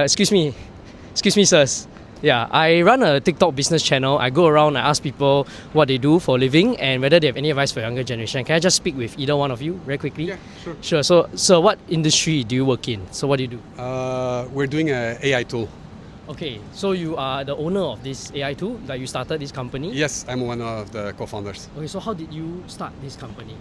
Excuse me, sirs. Yeah, I run a TikTok business channel. I go around, I ask people what they do for a living and whether they have any advice for younger generation. Can I just speak with either one of you very quickly? Yeah, sure. So what industry do you work in? So what do you do? We're doing an AI tool. Okay, so you are the owner of this AI tool, like you started this company? Yes, I'm one of the co-founders. Okay, so how did you start this company?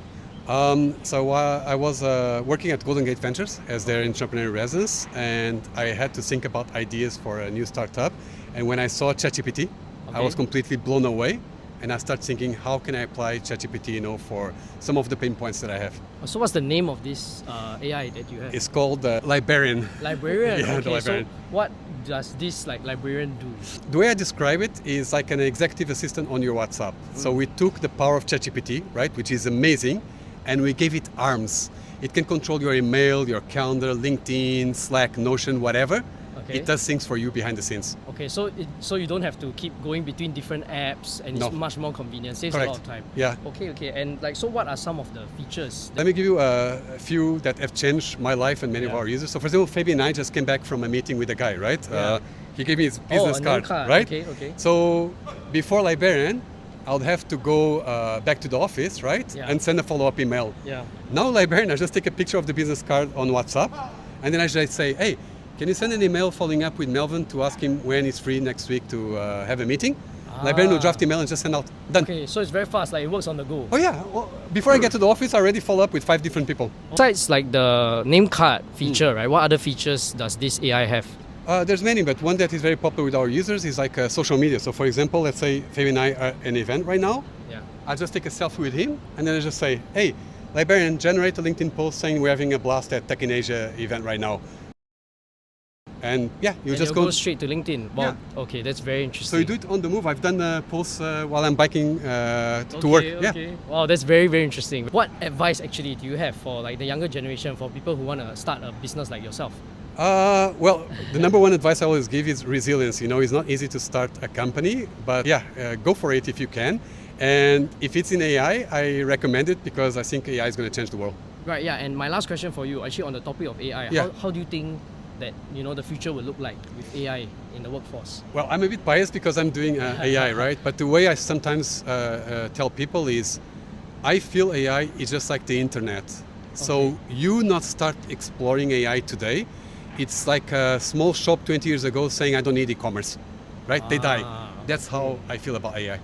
I was working at Golden Gate Ventures as their entrepreneur residence, and I had to think about ideas for a new startup. And when I saw ChatGPT, I was completely blown away. And I started thinking, how can I apply ChatGPT, for some of the pain points that I have? So what's the name of this AI that you have? It's called Librarian. Librarian. Yeah, okay, the Librarian. So what does this librarian do? The way I describe it is like an executive assistant on your WhatsApp. So we took the power of ChatGPT, right, which is amazing, and we gave it arms. It can control your email, your calendar, LinkedIn, Slack, Notion, whatever. Okay. It does things for you behind the scenes. Okay, so you don't have to keep going between different apps, and it's much more convenient. Saves Correct. a lot of time. Yeah. Okay, and so what are some of the features? Let me give you a few that have changed my life and many of our users. So for example, Fabi and I just came back from a meeting with a guy, right? Yeah. He gave me his business a card, name card, right? Okay. So before Librarian, I'll have to go back to the office, right? Yeah. And send a follow-up email. Yeah. Now Librarian, I just take a picture of the business card on WhatsApp, and then I just say, hey, can you send an email following up with Melvin to ask him when he's free next week to have a meeting? Librarian will draft email and just send out. Done. Okay, so it's very fast, like it works on the go. Oh yeah, well, before I get to the office, I already follow up with 5 different people. Besides like the name card feature, right? What other features does this AI have? There's many, but one that is very popular with our users is like social media. So for example, let's say Fabi and I are at an event right now. Yeah. I just take a selfie with him and then I just say, hey, Librarian, generate a LinkedIn post saying we're having a blast at Tech in Asia event right now. And yeah, you just go straight to LinkedIn. Wow. Yeah. Okay, that's very interesting. So you do it on the move. I've done posts while I'm biking to work. Yeah. Wow, that's very, very interesting. What advice actually do you have for like the younger generation, for people who want to start a business like yourself? Well, the number one advice I always give is resilience. It's not easy to start a company, but go for it if you can. And if it's in AI, I recommend it because I think AI is going to change the world. Right, yeah. And my last question for you, actually on the topic of AI, how do you think that the future will look like with AI in the workforce? Well, I'm a bit biased because I'm doing AI, right? But the way I sometimes tell people is, I feel AI is just like the internet. So you not start exploring AI today, it's like a small shop 20 years ago saying I don't need e-commerce, right? They die. That's how I feel about AI.